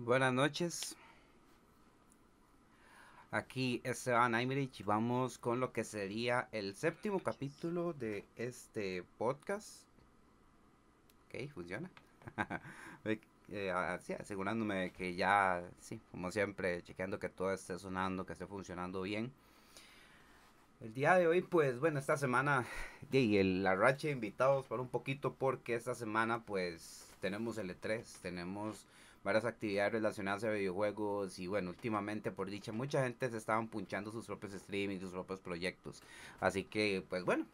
Buenas noches, aquí Esteban Aymerich y vamos con lo que sería el séptimo capítulo de este podcast. Ok, funciona. Sí, asegurándome de que ya, sí, como siempre, chequeando que todo esté sonando, que esté funcionando bien. El día de hoy, pues bueno, esta semana, la racha de invitados para un poquito porque esta semana pues tenemos el E3, tenemos varias actividades relacionadas a videojuegos y bueno, últimamente por dicha mucha gente se estaban punchando sus propios streaming, sus propios proyectos. Así que pues bueno,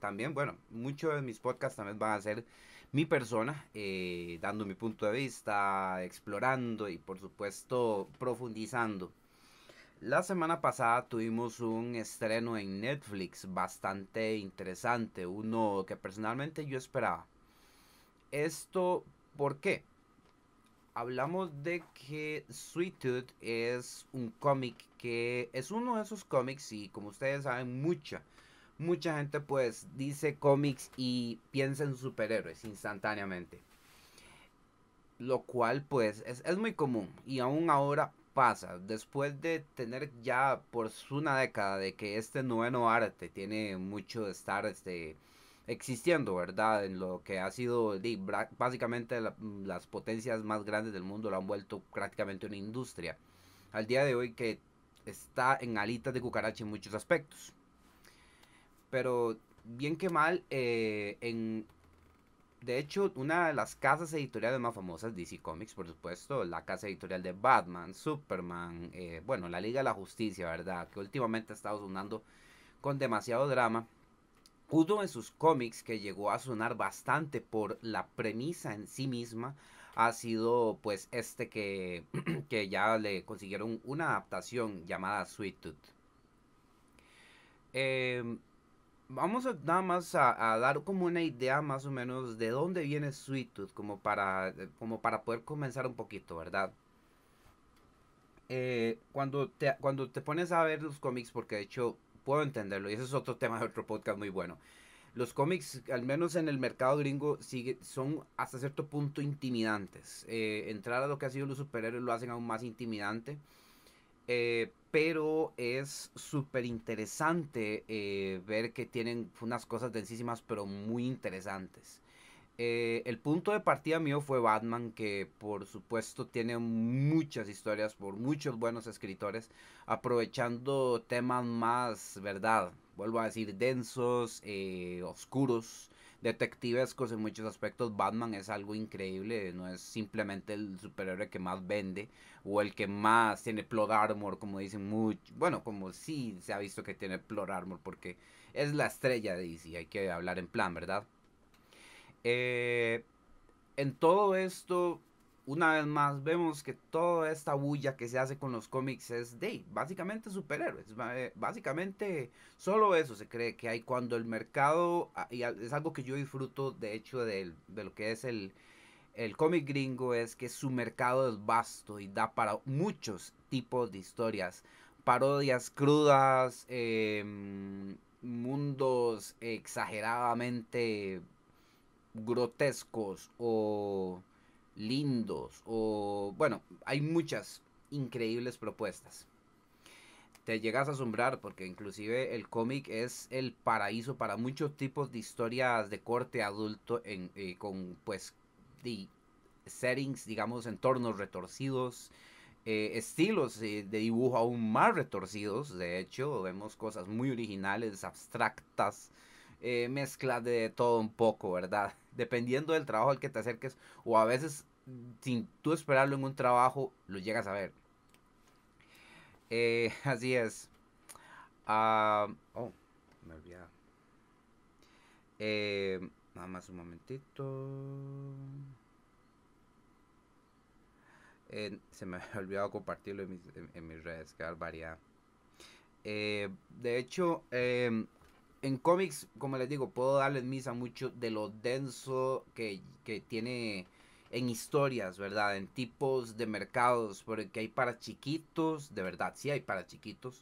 también bueno, muchos de mis podcasts también van a ser mi persona, dando mi punto de vista, explorando y por supuesto profundizando. La semana pasada tuvimos un estreno en Netflix bastante interesante, uno que personalmente yo esperaba. Esto, ¿por qué? Hablamos de que Sweet Tooth es un cómic que es uno de esos cómics y como ustedes saben mucha gente pues dice cómics y piensa en superhéroes instantáneamente. Lo cual pues es muy común y aún ahora pasa. Después de tener ya por una década de que este noveno arte tiene mucho de estar existiendo, ¿verdad? En lo que ha sido básicamente las potencias más grandes del mundo lo han vuelto prácticamente una industria. Al día de hoy que está en alitas de cucaracha en muchos aspectos. Pero bien que mal, de hecho, una de las casas editoriales más famosas, DC Comics, por supuesto, la casa editorial de Batman, Superman, bueno, la Liga de la Justicia, ¿verdad? Que últimamente ha estado sonando con demasiado drama. Uno de sus cómics que llegó a sonar bastante por la premisa en sí misma ha sido pues este que ya le consiguieron una adaptación llamada Sweet Tooth. Eh, Vamos a, nada más a dar como una idea más o menos de dónde viene Sweet Tooth, como para poder comenzar un poquito, ¿verdad? Cuando te pones a ver los cómics, porque de hecho puedo entenderlo, y ese es otro tema de otro podcast muy bueno. Los cómics, al menos en el mercado gringo, son hasta cierto punto intimidantes. Entrar a lo que ha sido los superhéroes lo hacen aún más intimidante. Pero es súper interesante ver que tienen unas cosas densísimas, pero muy interesantes. El punto de partida mío fue Batman, que por supuesto tiene muchas historias por muchos buenos escritores, aprovechando temas más, ¿verdad? Vuelvo a decir, densos, oscuros, detectivescos en muchos aspectos. Batman es algo increíble, no es simplemente el superhéroe que más vende o el que más tiene plot armor, como dicen mucho. Bueno, como sí se ha visto que tiene plot armor, porque es la estrella de DC, hay que hablar en plan, ¿verdad? Eh, en todo esto, una vez más, vemos que toda esta bulla que se hace con los cómics es de básicamente superhéroes. Básicamente, solo eso se cree que hay cuando el mercado, y es algo que yo disfruto de hecho de lo que es el cómic gringo, es que su mercado es vasto y da para muchos tipos de historias. Parodias crudas, mundos exageradamente grotescos o lindos o bueno, hay muchas increíbles propuestas. Te llegas a asombrar porque inclusive el cómic es el paraíso para muchos tipos de historias de corte adulto con pues de settings, digamos, entornos retorcidos, estilos de dibujo aún más retorcidos. De hecho, vemos cosas muy originales, abstractas, mezclas de todo un poco, ¿verdad? Dependiendo del trabajo al que te acerques, o a veces sin tú esperarlo en un trabajo, lo llegas a ver. Así es. Oh, me olvidaba. Nada más un momentito. Se me había olvidado compartirlo en mis redes, qué barbaridad. De hecho, en cómics, como les digo, puedo darles misa mucho de lo denso que tiene en historias, ¿verdad? En tipos de mercados, porque hay para chiquitos, de verdad, sí hay para chiquitos,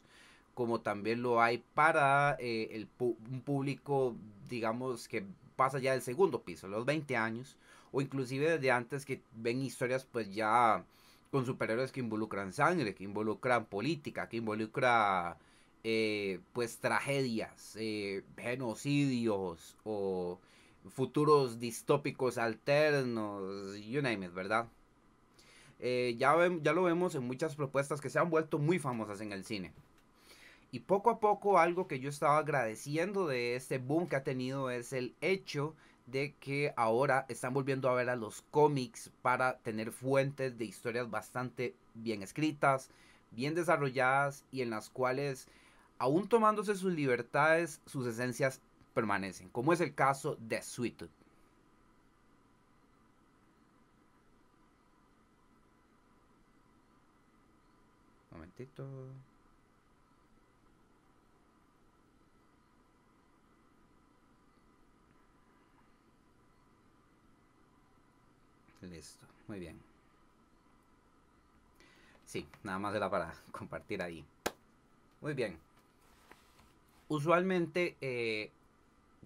como también lo hay para un público, digamos, que pasa ya del segundo piso, los 20 años, o inclusive desde antes que ven historias pues ya con superhéroes que involucran sangre, que involucran política, que involucra pues tragedias, genocidios o futuros distópicos alternos, you name it, ¿verdad? Ya lo vemos en muchas propuestas que se han vuelto muy famosas en el cine. Y poco a poco algo que yo estaba agradeciendo de este boom que ha tenido es el hecho de que ahora están volviendo a ver a los cómics para tener fuentes de historias bastante bien escritas, bien desarrolladas y en las cuales, aún tomándose sus libertades, sus esencias permanecen, como es el caso de Sweet Tooth. Un momentito. Listo, muy bien. Sí, nada más era para compartir ahí. Muy bien. Usualmente,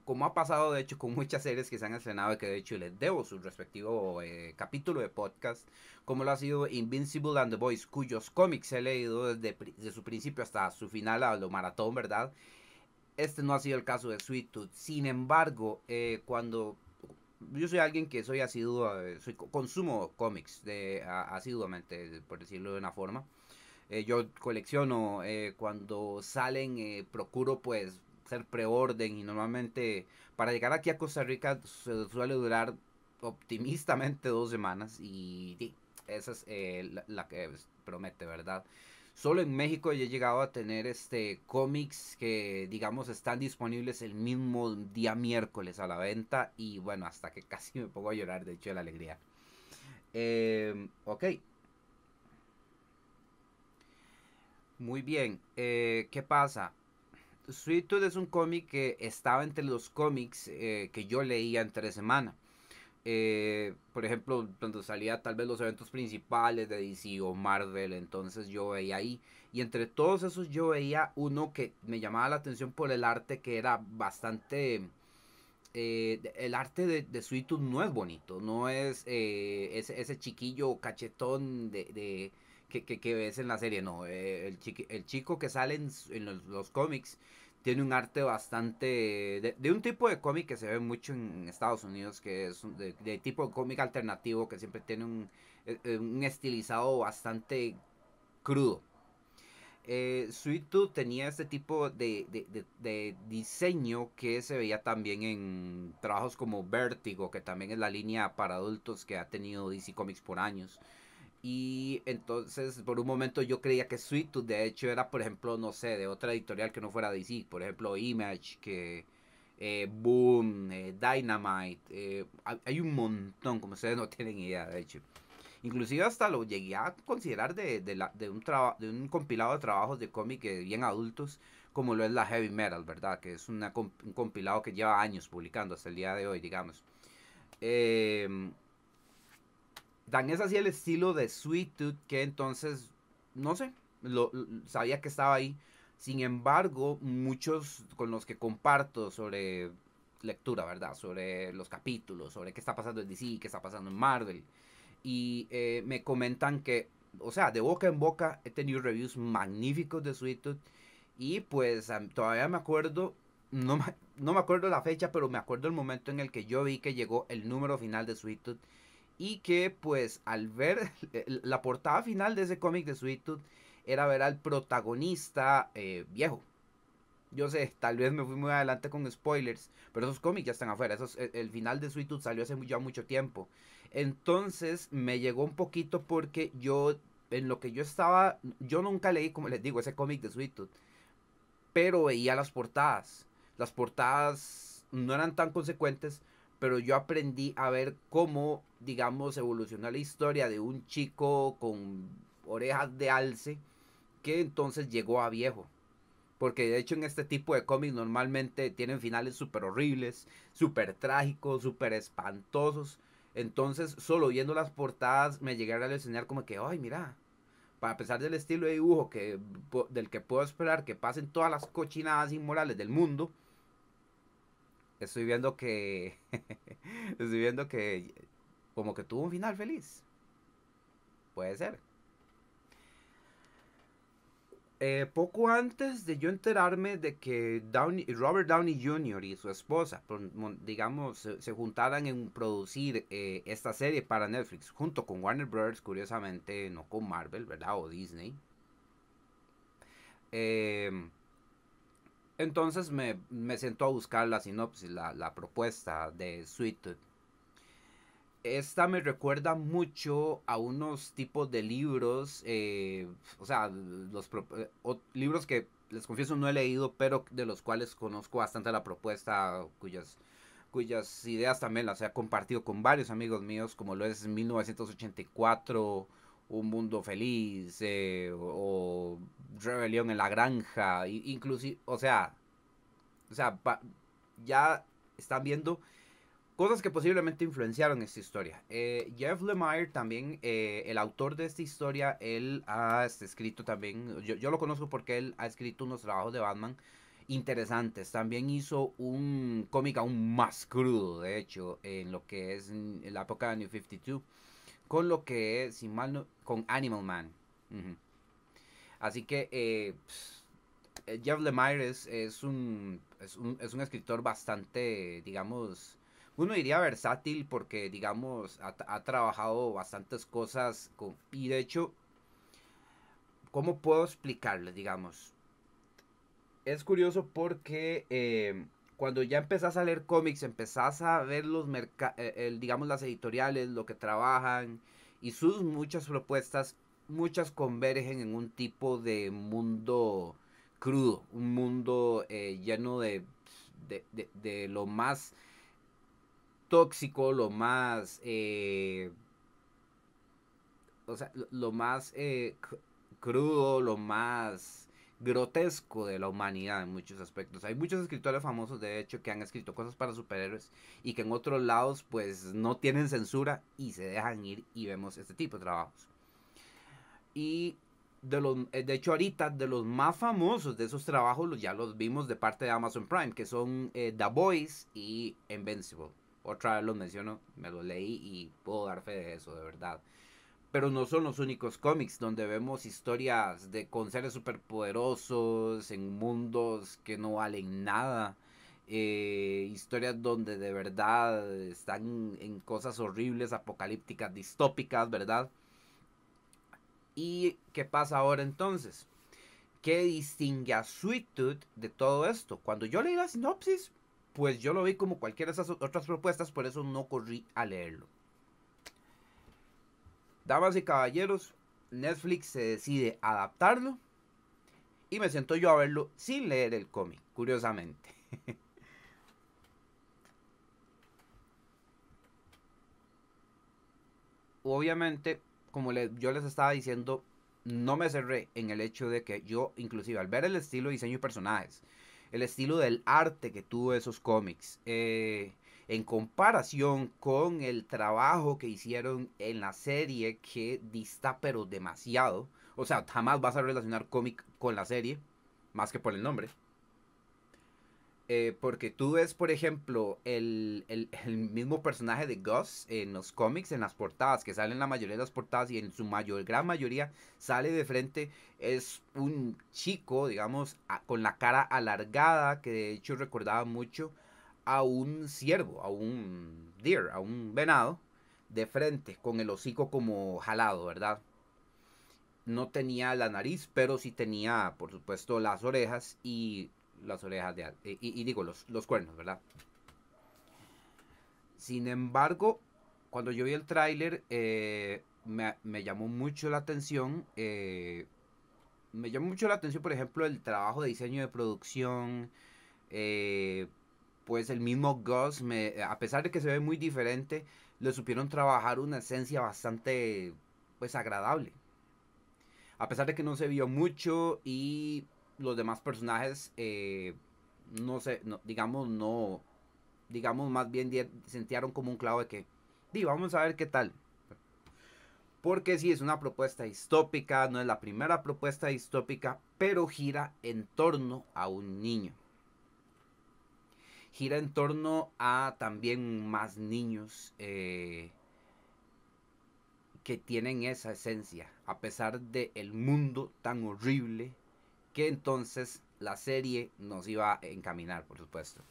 como ha pasado de hecho con muchas series que se han estrenado y que de hecho les debo su respectivo capítulo de podcast, como lo ha sido Invincible and the Boys, cuyos cómics he leído desde su principio hasta su final a lo maratón, ¿verdad? Este no ha sido el caso de Sweet Tooth. Sin embargo, cuando yo soy alguien que soy asiduo, consumo cómics asiduamente, por decirlo de una forma. Yo colecciono cuando salen, procuro pues ser preorden y normalmente para llegar aquí a Costa Rica se suele durar optimistamente 2 semanas y esa es la que promete, ¿verdad? Solo en México yo he llegado a tener cómics que digamos están disponibles el mismo día miércoles a la venta y bueno, hasta que casi me pongo a llorar de hecho de la alegría. Ok, muy bien. ¿Qué pasa? Sweet Tooth es un cómic que estaba entre los cómics que yo leía entre semana. Por ejemplo, cuando salía tal vez los eventos principales de DC o Marvel, entonces yo veía ahí. Y entre todos esos yo veía uno que me llamaba la atención por el arte que era bastante... el arte de Sweet Tooth no es bonito, no es ese chiquillo cachetón que ves en la serie, no. El chico que sale en los cómics tiene un arte bastante... de un tipo de cómic que se ve mucho en Estados Unidos, que es de tipo de cómic alternativo, que siempre tiene un estilizado bastante crudo. Sweet Tooth tenía este tipo de diseño que se veía también en trabajos como Vertigo, que también es la línea para adultos que ha tenido DC Comics por años. Y entonces por un momento yo creía que Sweet Tooth de hecho era, por ejemplo, no sé, de otra editorial que no fuera DC, por ejemplo Image, que Boom, Dynamite, hay un montón, como ustedes no tienen idea, de hecho. Inclusive hasta lo llegué a considerar de un compilado de trabajos de cómic bien adultos, como lo es la Heavy Metal, ¿verdad? Que es un compilado que lleva años publicando hasta el día de hoy, digamos. Eh, Tan es así el estilo de Sweet Tooth que entonces, no sé, sabía que estaba ahí. Sin embargo, muchos con los que comparto sobre lectura, ¿verdad? Sobre los capítulos, sobre qué está pasando en DC, qué está pasando en Marvel, y me comentan que, o sea, de boca en boca he tenido reviews magníficos de Sweet Tooth y pues todavía me acuerdo, no me acuerdo la fecha, pero me acuerdo el momento en el que yo vi que llegó el número final de Sweet Tooth y que pues al ver la portada final de ese cómic de Sweet Tooth era ver al protagonista viejo. Yo sé, tal vez me fui muy adelante con spoilers, pero esos cómics ya están afuera. El final de Sweet Tooth salió hace ya mucho tiempo. Entonces me llegó un poquito porque en lo que yo estaba, yo nunca leí, como les digo, ese cómic de Sweet Tooth, pero veía las portadas. Las portadas no eran tan consecuentes, pero yo aprendí a ver cómo, digamos, evolucionó la historia de un chico con orejas de alce que entonces llegó a viejo. Porque de hecho en este tipo de cómics normalmente tienen finales súper horribles, súper trágicos, súper espantosos. Entonces solo viendo las portadas me llegué a relacionar como que, ay, mira, a pesar del estilo de dibujo del que puedo esperar que pasen todas las cochinadas inmorales del mundo, estoy viendo que, estoy viendo que como que tuvo un final feliz. Puede ser. Poco antes de yo enterarme de que Robert Downey Jr. y su esposa, digamos, se juntaran en producir esta serie para Netflix, junto con Warner Bros., curiosamente, no con Marvel, ¿verdad? O Disney. Eh, entonces me sentó a buscar la sinopsis, la propuesta de Sweet Tooth. Esta me recuerda mucho a unos tipos de libros, o sea, libros que les confieso no he leído, pero de los cuales conozco bastante la propuesta, cuyas ideas también las he compartido con varios amigos míos, como lo es 1984, Un Mundo Feliz, o Rebelión en la Granja, inclusive, o sea, ya están viendo cosas que posiblemente influenciaron esta historia. Jeff Lemire también, el autor de esta historia, él ha escrito también, yo lo conozco porque él ha escrito unos trabajos de Batman interesantes. También hizo un cómic aún más crudo, de hecho, en lo que es en la época de New 52, con lo que es, si mal no, con Animal Man. Ujú. Así que Jeff Lemire es un escritor bastante, digamos, uno diría versátil porque, digamos, ha trabajado bastantes cosas y de hecho, ¿cómo puedo explicarles, digamos? Es curioso porque cuando ya empezás a leer cómics, empezás a ver digamos, las editoriales, lo que trabajan y sus muchas propuestas, muchas convergen en un tipo de mundo crudo, un mundo lleno de lo más tóxico, lo más, o sea, lo más crudo, lo más grotesco de la humanidad en muchos aspectos. Hay muchos escritores famosos, de hecho, que han escrito cosas para superhéroes y que en otros lados, pues, no tienen censura y se dejan ir y vemos este tipo de trabajos. Y de hecho, ahorita, de los más famosos de esos trabajos, ya los vimos de parte de Amazon Prime, que son The Boys y Invincible. Otra vez los menciono, me los leí y puedo dar fe de eso, de verdad. Pero no son los únicos cómics donde vemos historias con seres superpoderosos en mundos que no valen nada. Historias donde de verdad están en cosas horribles, apocalípticas, distópicas, ¿verdad? ¿Y qué pasa ahora entonces? ¿Qué distingue a Sweet Tooth de todo esto? Cuando yo leí la sinopsis, pues yo lo vi como cualquiera de esas otras propuestas, por eso no corrí a leerlo. Damas y caballeros, Netflix se decide adaptarlo y me siento yo a verlo sin leer el cómic, curiosamente. Obviamente, como yo les estaba diciendo, no me cerré en el hecho de que yo, inclusive al ver el estilo de diseño de personajes, el estilo del arte que tuvo esos cómics, en comparación con el trabajo que hicieron en la serie que dista pero demasiado, o sea, jamás vas a relacionar cómic con la serie, más que por el nombre. Porque tú ves, por ejemplo, el mismo personaje de Gus en los cómics, en las portadas, que sale en la mayoría de las portadas y en su gran mayoría sale de frente. Es un chico, digamos, con la cara alargada, que de hecho recordaba mucho a un ciervo, a un deer, a un venado, de frente, con el hocico como jalado, ¿verdad? No tenía la nariz, pero sí tenía, por supuesto, las orejas y las orejas y digo, los cuernos, ¿verdad? Sin embargo, cuando yo vi el tráiler, me llamó mucho la atención. Me llamó mucho la atención, por ejemplo, el trabajo de diseño de producción. eh, pues el mismo Gus, a pesar de que se ve muy diferente, le supieron trabajar una esencia bastante, pues, agradable. A pesar de que no se vio mucho y los demás personajes, no sé, digamos, no, digamos, más bien sintieron como un clavo de que, vamos a ver qué tal. Porque sí, es una propuesta distópica, no es la primera propuesta distópica, pero gira en torno a un niño. Gira en torno a también más niños que tienen esa esencia, a pesar de el mundo tan horrible que entonces la serie nos iba a encaminar, por supuesto.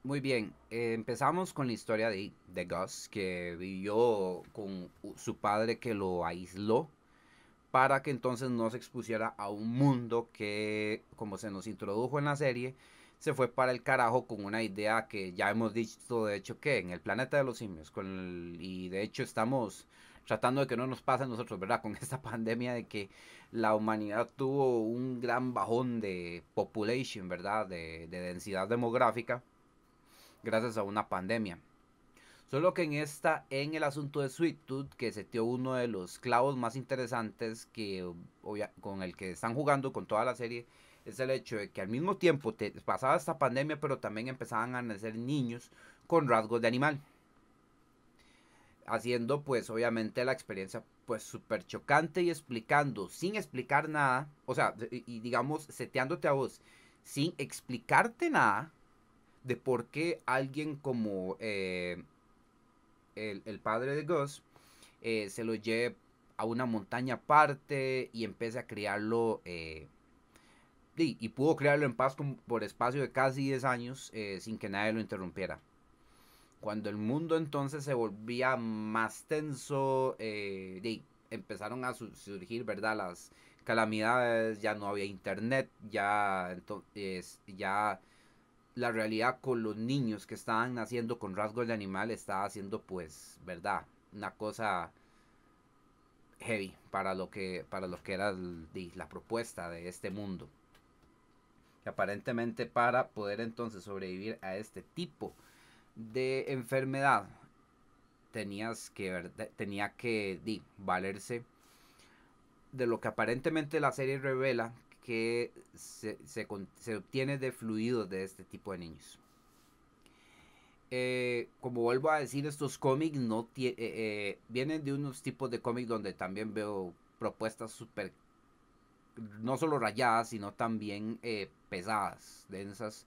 Muy bien, empezamos con la historia de Gus, que vivió con su padre que lo aisló para que entonces no se expusiera a un mundo que, como se nos introdujo en la serie, se fue para el carajo con una idea que ya hemos dicho, de hecho, que en el planeta de los simios, y de hecho estamos tratando de que no nos pase a nosotros, ¿verdad? Con esta pandemia de que la humanidad tuvo un gran bajón de population, ¿verdad? De densidad demográfica gracias a una pandemia. Solo que en el asunto de Sweet Tooth, que se dio uno de los clavos más interesantes con el que están jugando con toda la serie, es el hecho de que al mismo tiempo pasaba esta pandemia, pero también empezaban a nacer niños con rasgos de animal. Haciendo pues obviamente la experiencia pues súper chocante y explicando, sin explicar nada, o sea, y digamos, seteándote a vos, sin explicarte nada de por qué alguien como el padre de Gus se lo lleve a una montaña aparte y empiece a criarlo y pudo criarlo en paz por espacio de casi 10 años sin que nadie lo interrumpiera. Cuando el mundo entonces se volvía más tenso, empezaron a surgir, ¿verdad? Las calamidades, ya no había internet, ya la realidad con los niños que estaban naciendo con rasgos de animal estaba haciendo, pues, ¿verdad? Una cosa heavy para lo que era la propuesta de este mundo. Y aparentemente para poder entonces sobrevivir a este tipo de enfermedad tenía que valerse de lo que aparentemente la serie revela que se obtiene de fluidos de este tipo de niños. Como vuelvo a decir, estos cómics vienen de unos tipos de cómics donde también veo propuestas súper, no solo rayadas, sino también pesadas, densas,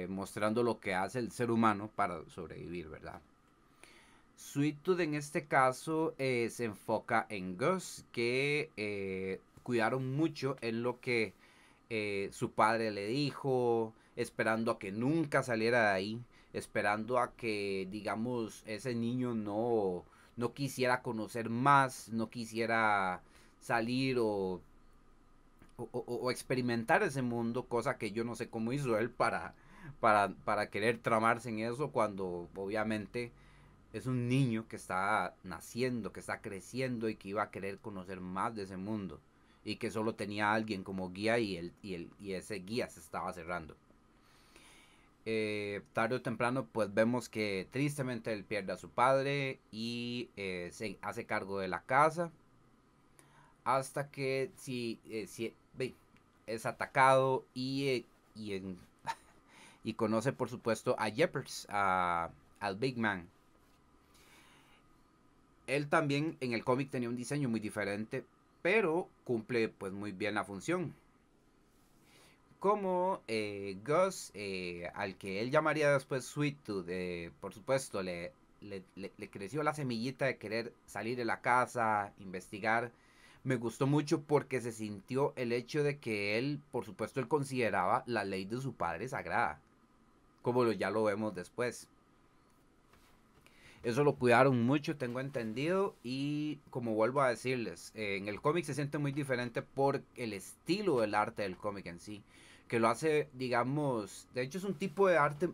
mostrando lo que hace el ser humano para sobrevivir, ¿verdad? Sweet Tooth en este caso se enfoca en Gus, que cuidaron mucho en lo que su padre le dijo, esperando a que nunca saliera de ahí, esperando a que, digamos, ese niño no quisiera conocer más, no quisiera salir o experimentar ese mundo, cosa que yo no sé cómo hizo él para querer tramarse en eso cuando obviamente es un niño que está naciendo, que está creciendo y que iba a querer conocer más de ese mundo y que solo tenía a alguien como guía y ese guía se estaba cerrando. Tarde o temprano pues vemos que tristemente él pierde a su padre y se hace cargo de la casa hasta que es atacado y conoce por supuesto a Jeppers, al Big Man. Él también en el cómic tenía un diseño muy diferente, pero cumple pues muy bien la función. Como Gus, al que él llamaría después Sweet Tooth, por supuesto, le creció la semillita de querer salir de la casa, investigar. Me gustó mucho porque se sintió el hecho de que él, por supuesto, él consideraba la ley de su padre sagrada, como ya lo vemos después. Eso lo cuidaron mucho, tengo entendido. Y como vuelvo a decirles, en el cómic se siente muy diferente por el estilo del arte del cómic en sí. Que lo hace, digamos, de hecho es un tipo de arte,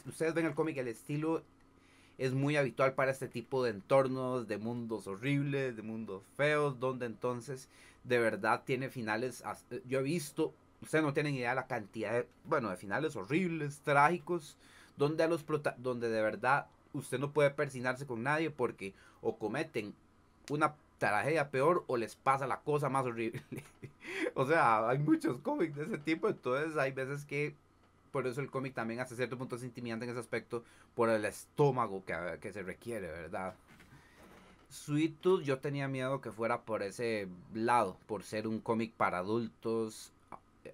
ustedes ven el cómic, el estilo es muy habitual para este tipo de entornos, de mundos horribles, de mundos feos, donde entonces de verdad tiene finales, yo he visto, ustedes no tienen idea de la cantidad de finales horribles, trágicos, donde de verdad usted no puede persinarse con nadie porque o cometen una tragedia peor o les pasa la cosa más horrible. O sea, hay muchos cómics de ese tipo, entonces hay veces que por eso el cómic también hasta cierto punto es intimidante en ese aspecto por el estómago que se requiere, ¿verdad? Sweet Tooth yo tenía miedo que fuera por ese lado, por ser un cómic para adultos,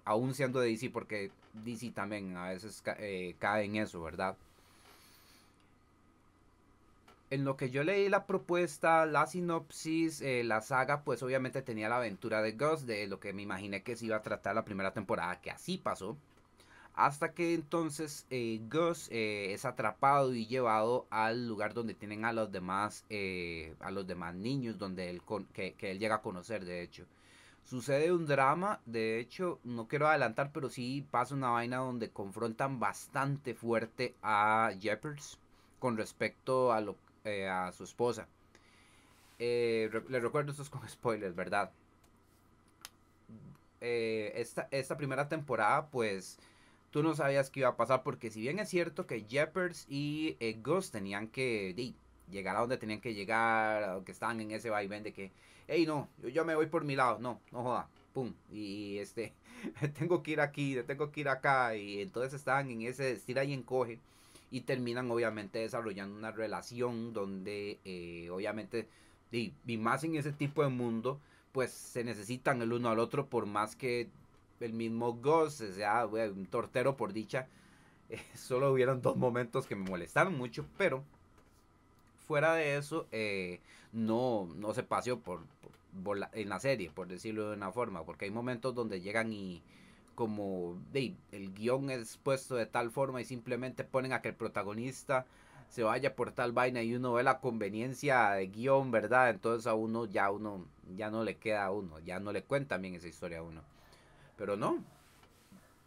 aún siendo de DC, porque DC también a veces cae en eso, ¿verdad? En lo que yo leí la propuesta, la sinopsis, la saga, pues obviamente tenía la aventura de Gus, de lo que me imaginé que se iba a tratar la primera temporada, que así pasó. Hasta que entonces Gus es atrapado y llevado al lugar donde tienen a los demás niños, donde que él llega a conocer, de hecho. Sucede un drama, de hecho, no quiero adelantar, pero sí pasa una vaina donde confrontan bastante fuerte a Jeppers con respecto a su esposa. Les recuerdo, esto es con spoilers, ¿verdad? Esta primera temporada, pues tú no sabías qué iba a pasar, porque si bien es cierto que Jeppers y Gus tenían que llegar a donde tenían que llegar, que estaban en ese vaivén de que, hey, no, yo me voy por mi lado, no, no joda, pum, y tengo que ir aquí, tengo que ir acá, y entonces estaban en ese estira y encoge, y terminan obviamente desarrollando una relación donde obviamente, y más en ese tipo de mundo, pues se necesitan el uno al otro por más que el mismo Gus sea un tortero por dicha. Solo hubieron dos momentos que me molestaron mucho, pero fuera de eso, no se paseó en la serie, por decirlo de una forma, porque hay momentos donde llegan y como el guión es puesto de tal forma y simplemente ponen a que el protagonista se vaya por tal vaina y uno ve la conveniencia de guión, ¿verdad? Entonces uno ya no le queda a uno, ya no le cuentan bien esa historia a uno. Pero no,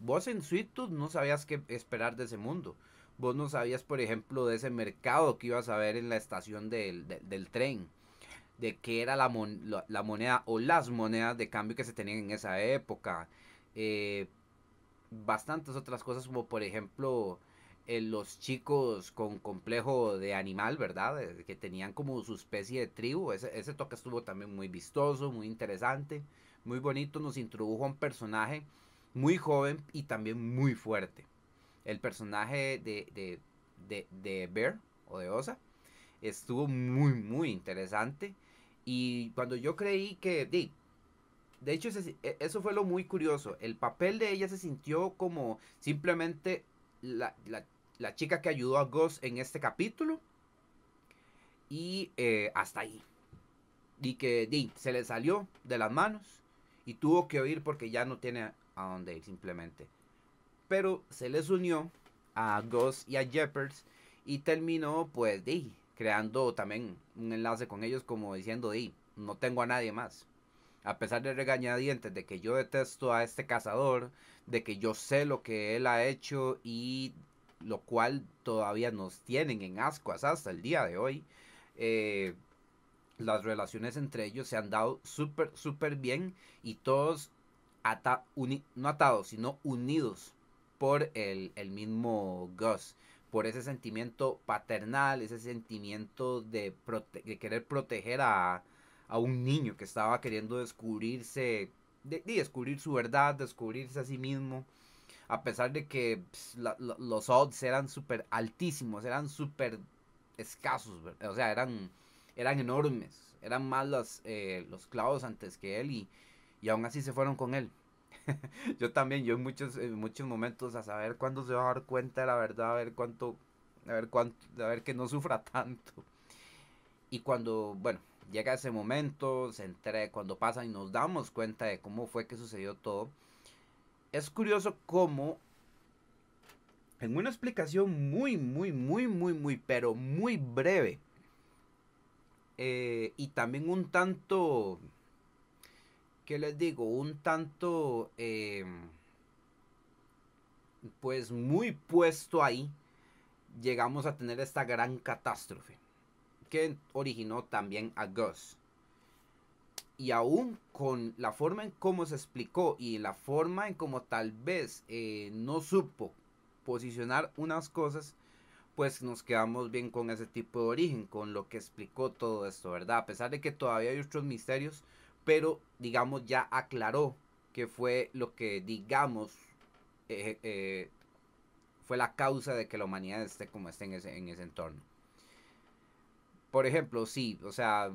vos en Sweet Tooth no sabías qué esperar de ese mundo. Vos no sabías, por ejemplo, de ese mercado que ibas a ver en la estación del tren. De qué era la moneda o las monedas de cambio que se tenían en esa época. Eh, Bastantes otras cosas como por ejemplo los chicos con complejo de animal, ¿verdad? Que tenían como su especie de tribu. Ese toque estuvo también muy vistoso, muy interesante, muy bonito. Nos introdujo a un personaje muy joven y también muy fuerte. El personaje de Bear o de Osa estuvo muy, muy interesante. Y cuando yo creí que, de hecho, eso fue lo muy curioso. El papel de ella se sintió como simplemente la, la, la chica que ayudó a Gus en este capítulo. Y hasta ahí. Y que se le salió de las manos. Y tuvo que huir porque ya no tiene a dónde ir simplemente. Pero se les unió a Gus y a Jeppers. Y terminó pues creando también un enlace con ellos como diciendo, no tengo a nadie más. A pesar de regañadientes de que yo detesto a este cazador, de que yo sé lo que él ha hecho y lo cual todavía nos tienen en ascuas hasta el día de hoy, eh, las relaciones entre ellos se han dado súper, súper bien y todos no atados, sino unidos por el mismo Gus, por ese sentimiento paternal, ese sentimiento de querer proteger a un niño que estaba queriendo descubrirse, descubrir su verdad, descubrirse a sí mismo, a pesar de que los odds eran súper altísimos, eran súper escasos, ¿verdad? O sea, eran enormes, eran más los clavos antes que él y aún así se fueron con él. Yo en muchos momentos a saber cuándo se va a dar cuenta de la verdad, a ver que no sufra tanto. Y cuando, bueno, llega ese momento, cuando pasa y nos damos cuenta de cómo fue que sucedió todo, es curioso cómo en una explicación muy, muy, muy, muy, muy, pero muy breve, y también un tanto, ¿qué les digo? Un tanto, pues muy puesto ahí, llegamos a tener esta gran catástrofe que originó también a Gus. Y aún con la forma en cómo se explicó y la forma en cómo tal vez no supo posicionar unas cosas, pues nos quedamos bien con ese tipo de origen, con lo que explicó todo esto, ¿verdad? A pesar de que todavía hay otros misterios, pero digamos ya aclaró que fue lo que digamos eh, eh, fue la causa de que la humanidad esté como esté en ese entorno. Por ejemplo, sí, o sea,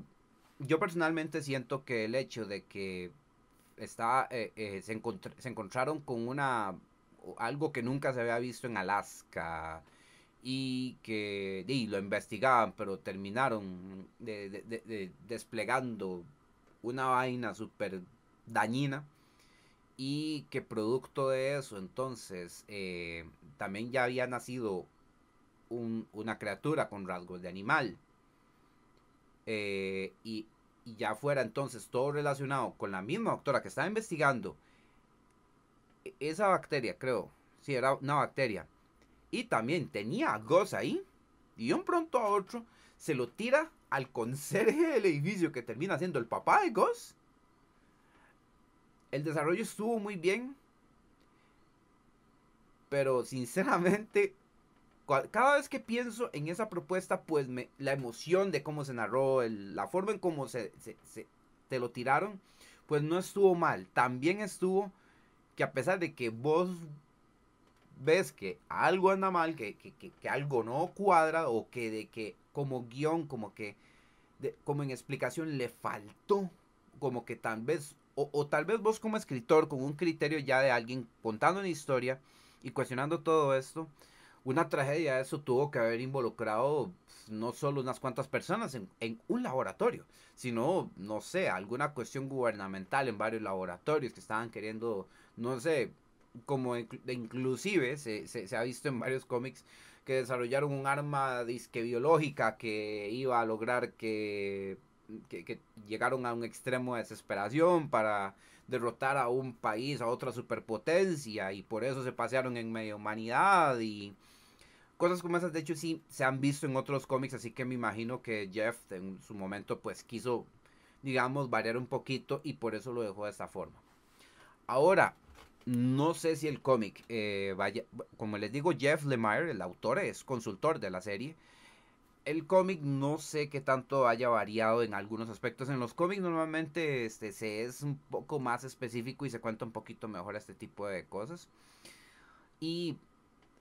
yo personalmente siento que el hecho de que se encontraron con algo que nunca se había visto en Alaska y que lo investigaban, pero terminaron desplegando una vaina súper dañina, y que producto de eso entonces también ya había nacido una criatura con rasgos de animal, y ya fuera entonces todo relacionado con la misma doctora que estaba investigando esa bacteria, creo, sí, era una bacteria, y también tenía a Gus ahí, y de un pronto a otro se lo tira al conserje del edificio que termina siendo el papá de Gus. El desarrollo estuvo muy bien, pero sinceramente, cada vez que pienso en esa propuesta, pues la emoción de cómo se narró, la forma en cómo te lo tiraron, pues no estuvo mal. También estuvo que, a pesar de que vos ves que algo anda mal, que algo no cuadra, o que de que como guión, como que como en explicación le faltó, como que tal vez, o tal vez vos como escritor, con un criterio ya de alguien contando una historia y cuestionando todo esto, una tragedia de eso tuvo que haber involucrado no solo unas cuantas personas en un laboratorio, sino, no sé, alguna cuestión gubernamental en varios laboratorios que estaban queriendo, no sé, como inclusive se ha visto en varios cómics que desarrollaron un arma disque biológica que iba a lograr que llegaron a un extremo de desesperación para derrotar a un país, a otra superpotencia, y por eso se pasearon en medio humanidad y cosas como esas. De hecho sí se han visto en otros cómics, así que me imagino que Jeff en su momento pues quiso, digamos, variar un poquito y por eso lo dejó de esta forma. Ahora, no sé si el cómic vaya, como les digo, Jeff Lemire, el autor, es consultor de la serie. El cómic no sé qué tanto haya variado en algunos aspectos. En los cómics normalmente se es un poco más específico y se cuenta un poquito mejor este tipo de cosas. Y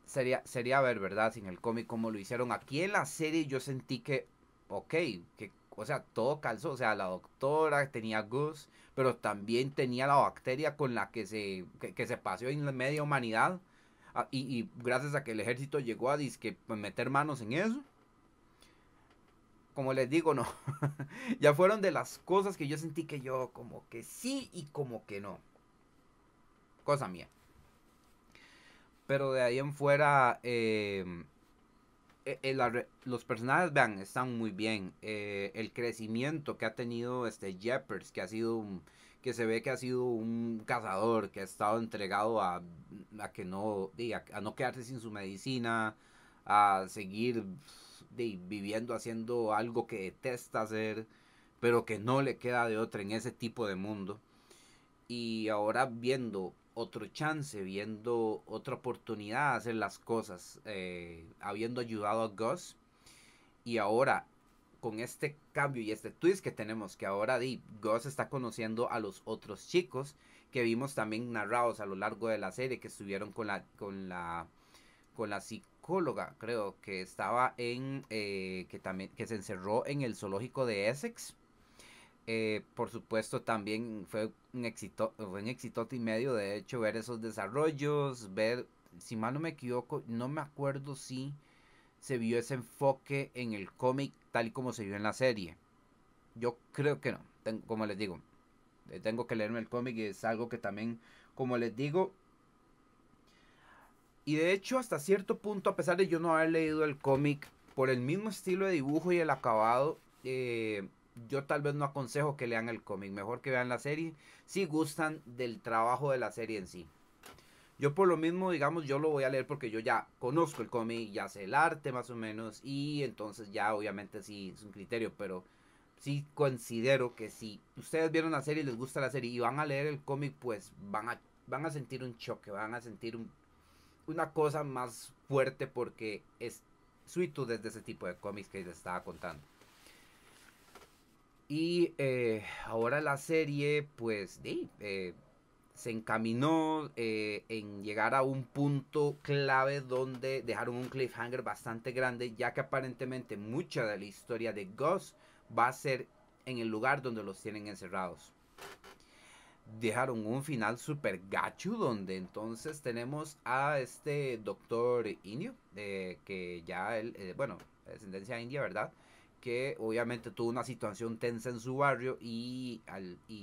sería ver, ¿verdad? Sin el cómic como lo hicieron. Aquí en la serie yo sentí que, ok, o sea, todo calzó. O sea, la doctora tenía Gus, pero también tenía la bacteria con la que se paseó en la media humanidad. Y gracias a que el ejército llegó a disque meter manos en eso. Como les digo, no. Ya fueron de las cosas que yo sentí que yo como que sí y como que no. Cosa mía. Pero de ahí en fuera, los personajes, vean, están muy bien. El crecimiento que ha tenido este Jeppers, que se ve que ha sido un cazador, que ha estado entregado a que no, a no quedarse sin su medicina, a seguir viviendo haciendo algo que detesta hacer, pero que no le queda de otra en ese tipo de mundo. Y ahora viendo otro chance, viendo otra oportunidad de hacer las cosas, habiendo ayudado a Gus, y ahora con este cambio y este twist que tenemos, que ahora Gus está conociendo a los otros chicos que vimos también narrados a lo largo de la serie, que estuvieron con la psicóloga, creo que estaba que se encerró en el zoológico de Essex. Por supuesto también fue un éxito y medio, de hecho, ver esos desarrollos, ver, si mal no me equivoco, no me acuerdo si se vio ese enfoque en el cómic tal y como se vio en la serie. Yo creo que no, como les digo, tengo que leerme el cómic y es algo que también, como les digo, y de hecho hasta cierto punto, a pesar de yo no haber leído el cómic, por el mismo estilo de dibujo y el acabado, yo tal vez no aconsejo que lean el cómic, mejor que vean la serie si gustan del trabajo de la serie en sí. Yo por lo mismo, digamos, yo lo voy a leer porque yo ya conozco el cómic, ya sé el arte más o menos, y entonces ya obviamente sí es un criterio, pero sí considero que si ustedes vieron la serie y les gusta la serie y van a leer el cómic, pues van a sentir un choque, van a sentir una cosa más fuerte, porque es suito desde ese tipo de cómics que les estaba contando. Y ahora la serie, pues, se encaminó en llegar a un punto clave donde dejaron un cliffhanger bastante grande, ya que aparentemente mucha de la historia de Gus va a ser en el lugar donde los tienen encerrados. dejaron un final super gacho donde entonces tenemos a este doctor indio, que ya él, bueno, descendencia india, ¿verdad? Que obviamente tuvo una situación tensa en su barrio y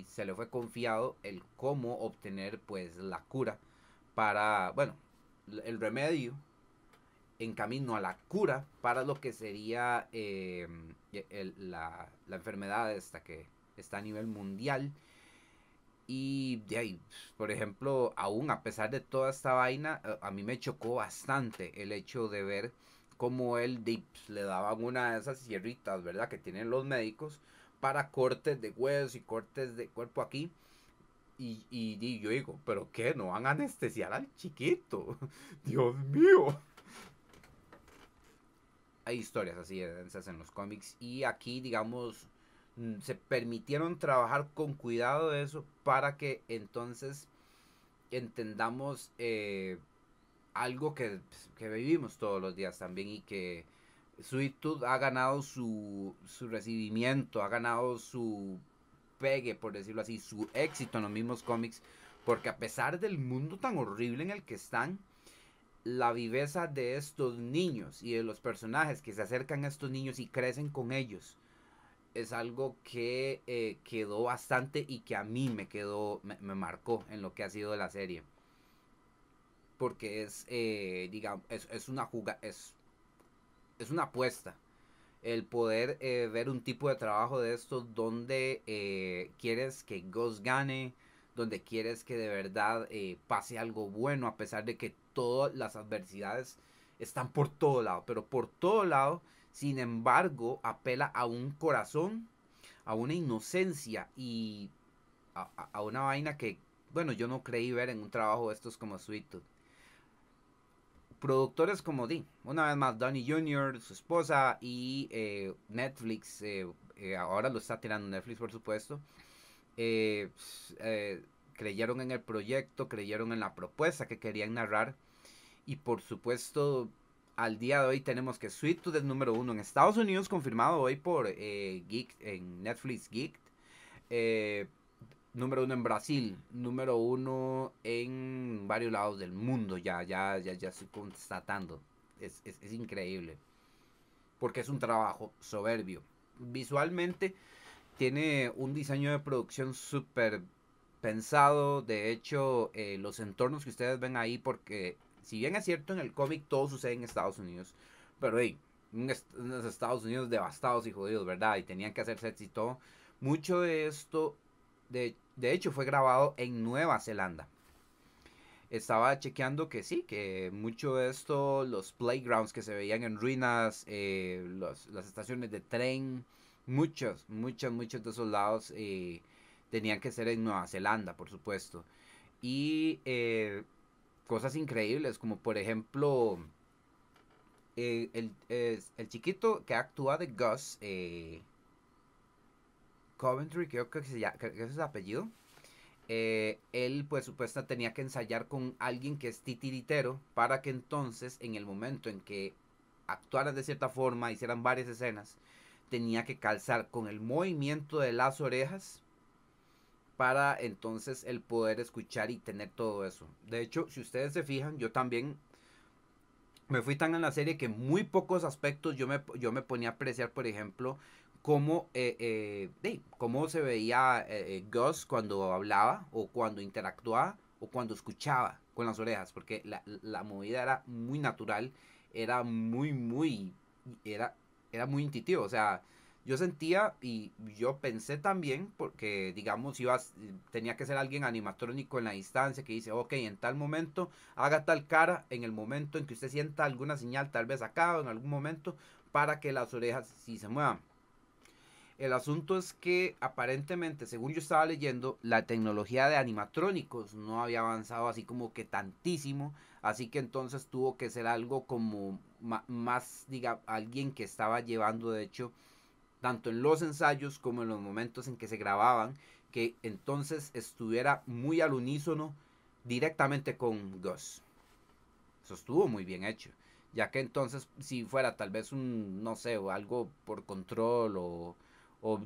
se le fue confiado el cómo obtener pues la cura para, bueno, el remedio en camino a la cura para lo que sería la enfermedad esta que está a nivel mundial. Y de ahí, por ejemplo, aún a pesar de toda esta vaina, a mí me chocó bastante el hecho de ver cómo él le daban una de esas sierritas, ¿verdad? Que tienen los médicos para cortes de huesos y cortes de cuerpo aquí. Y yo digo, ¿pero qué? ¿No van a anestesiar al chiquito? Dios mío. Hay historias así de densas en los cómics y aquí, digamos, se permitieron trabajar con cuidado de eso para que entonces entendamos algo que vivimos todos los días también y que Sweet Tooth ha ganado su recibimiento, ha ganado su pegue, por decirlo así, su éxito en los mismos cómics, porque a pesar del mundo tan horrible en el que están, la viveza de estos niños y de los personajes que se acercan a estos niños y crecen con ellos es algo que quedó bastante y que a mí me marcó en lo que ha sido la serie. Porque es, digamos, es una apuesta el poder ver un tipo de trabajo de estos donde quieres que Gus gane, donde quieres que de verdad pase algo bueno, a pesar de que todas las adversidades están por todo lado, pero por todo lado, sin embargo, apela a un corazón, a una inocencia y a una vaina que, bueno, yo no creí ver en un trabajo de estos como Sweet Tooth. Productores como una vez más, Donnie Jr., su esposa y Netflix, ahora lo está tirando Netflix por supuesto, eh, creyeron en el proyecto, creyeron en la propuesta que querían narrar y por supuesto al día de hoy tenemos que Sweet Tooth es número uno en Estados Unidos, confirmado hoy por Geek, en Netflix Geek, eh, número uno en Brasil, número uno en varios lados del mundo, ya estoy constatando. Es increíble. Porque es un trabajo soberbio. Visualmente tiene un diseño de producción súper pensado. De hecho, los entornos que ustedes ven ahí, porque si bien es cierto en el cómic todo sucede en Estados Unidos, pero hey, unos Estados Unidos devastados y jodidos, ¿verdad? Y tenían que hacer sets y todo. Mucho de esto, de hecho, fue grabado en Nueva Zelanda. Estaba chequeando que sí, que mucho de esto, los playgrounds que se veían en ruinas, las estaciones de tren, muchos de esos lados tenían que ser en Nueva Zelanda, por supuesto. Y cosas increíbles, como por ejemplo, el chiquito que actúa de Gus, Coventry, creo que es su apellido. Él pues supuestamente tenía que ensayar con alguien que es titiritero para que entonces en el momento en que actuaran de cierta forma, hicieran varias escenas, tenía que calzar con el movimiento de las orejas para entonces el poder escuchar y tener todo eso. De hecho, si ustedes se fijan, yo también me fui tan en la serie que muy pocos aspectos yo me ponía a apreciar, por ejemplo, cómo se veía Gus cuando hablaba o cuando interactuaba o cuando escuchaba con las orejas, porque la movida era muy natural, era era, era muy intuitivo, o sea, yo sentía y yo pensé también, porque digamos tenía que ser alguien animatrónico en la distancia que dice, ok, en tal momento haga tal cara en el momento en que usted sienta alguna señal, tal vez acá o en algún momento, para que las orejas sí se muevan. El asunto es que aparentemente, según yo estaba leyendo, la tecnología de animatrónicos no había avanzado así como que tantísimo, así que entonces tuvo que ser algo como más, diga, alguien que estaba llevando de hecho tanto en los ensayos como en los momentos en que se grababan, que entonces estuviera muy al unísono directamente con Gus. Eso estuvo muy bien hecho. Ya que entonces, si fuera tal vez un, no sé, o algo por control o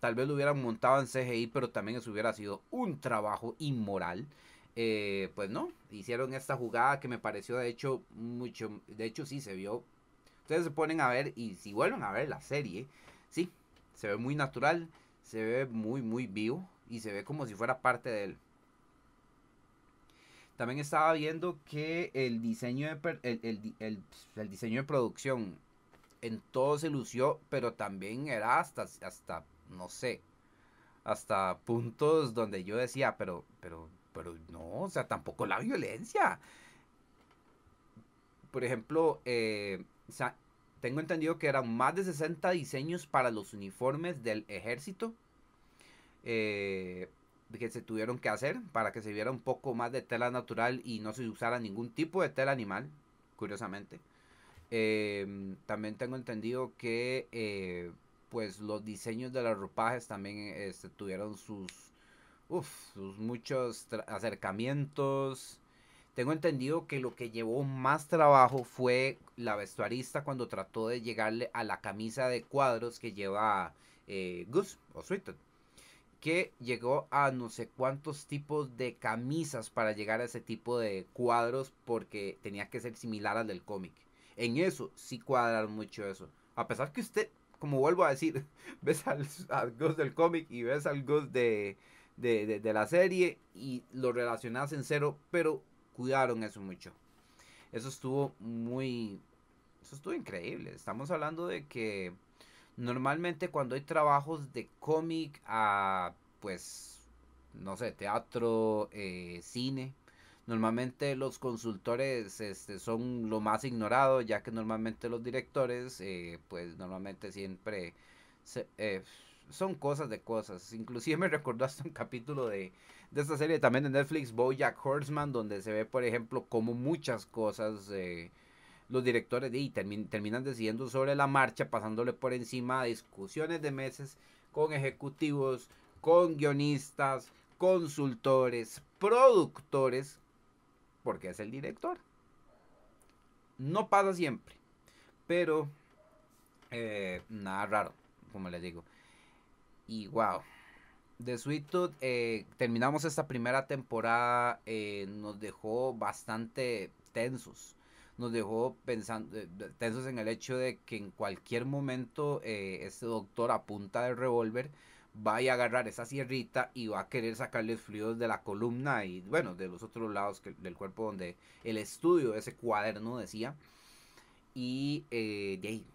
tal vez lo hubieran montado en CGI, pero también eso hubiera sido un trabajo inmoral. Pues no, hicieron esta jugada que me pareció de hecho mucho, de hecho sí se vio. Ustedes se ponen a ver y si vuelven a ver la serie, sí, se ve muy natural, se ve muy muy vivo y se ve como si fuera parte de él. También estaba viendo que el diseño el diseño de producción en todo se lució, pero también era hasta no sé, hasta puntos donde yo decía, pero no, o sea, tampoco la violencia. Por ejemplo, o sea, tengo entendido que eran más de 60 diseños para los uniformes del ejército eh, que se tuvieron que hacer para que se viera un poco más de tela natural y no se usara ningún tipo de tela animal, curiosamente. También tengo entendido que pues los diseños de los ropajes también tuvieron sus muchos acercamientos. Tengo entendido que lo que llevó más trabajo fue la vestuarista cuando trató de llegarle a la camisa de cuadros que lleva Gus o Sweetheart, que llegó a no sé cuántos tipos de camisas para llegar a ese tipo de cuadros porque tenía que ser similar al del cómic. En eso sí cuadraron mucho eso. A pesar que usted, como vuelvo a decir, ves al Gus del cómic y ves al Gus de la serie y lo relacionas en cero, pero cuidaron eso mucho. Eso estuvo muy... Eso estuvo increíble. Estamos hablando de que normalmente cuando hay trabajos de cómic a, pues, no sé, teatro, cine, normalmente los consultores son lo más ignorado, ya que normalmente los directores, pues, normalmente siempre se- eh, son cosas de cosas. Inclusive me recordó hasta un capítulo de esta serie también de Netflix, BoJack Horseman, donde se ve, por ejemplo, como muchas cosas los directores terminan decidiendo sobre la marcha, pasándole por encima a discusiones de meses con ejecutivos, con guionistas, consultores, productores, porque es el director. No pasa siempre, pero nada raro, como les digo. Y wow, The Sweet Tooth, terminamos esta primera temporada, nos dejó bastante tensos. Nos dejó pensando, tensos en el hecho de que en cualquier momento este doctor a punta de revólver va a agarrar esa sierrita y va a querer sacarles fluidos de la columna y bueno, de los otros lados del cuerpo donde el estudio, ese cuaderno decía. Y de ahí,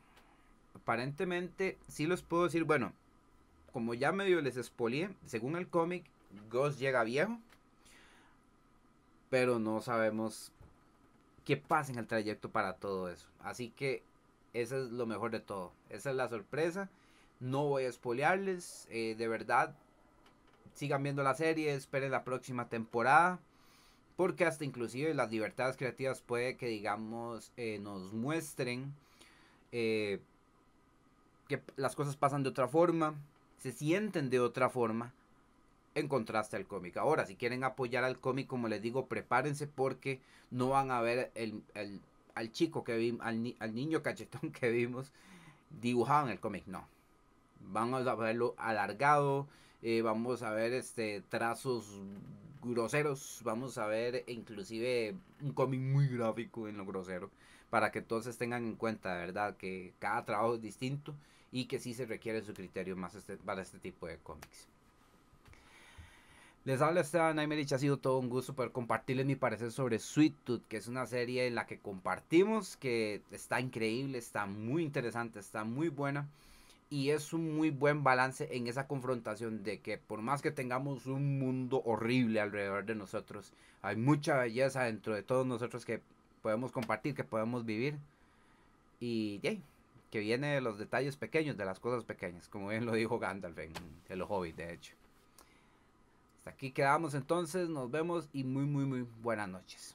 aparentemente, sí les puedo decir, bueno, como ya medio les expolié, según el cómic, Gus llega viejo, pero no sabemos qué pasa en el trayecto para todo eso. Así que eso es lo mejor de todo. Esa es la sorpresa. No voy a espolearles. De verdad, sigan viendo la serie, esperen la próxima temporada. Porque hasta inclusive las libertades creativas puede que digamos nos muestren eh, que las cosas pasan de otra forma, se sienten de otra forma en contraste al cómic. Ahora, si quieren apoyar al cómic, como les digo, prepárense porque no van a ver al chico que vimos, al niño cachetón que vimos dibujado en el cómic, no. Vamos a verlo alargado, vamos a ver trazos groseros, vamos a ver inclusive un cómic muy gráfico en lo grosero, para que todos tengan en cuenta, de verdad, que cada trabajo es distinto y que sí se requiere su criterio más para este tipo de cómics. Les habla Esteban Aymerich, ha sido todo un gusto poder compartirles mi parecer sobre Sweet Tooth, que es una serie en la que compartimos, que está increíble, está muy interesante, está muy buena y es un muy buen balance en esa confrontación de que por más que tengamos un mundo horrible alrededor de nosotros, hay mucha belleza dentro de todos nosotros que podemos compartir, que podemos vivir y yeah, que viene de los detalles pequeños, de las cosas pequeñas, como bien lo dijo Gandalf en El Hobbit, de hecho. Hasta aquí quedamos entonces, nos vemos y muy buenas noches.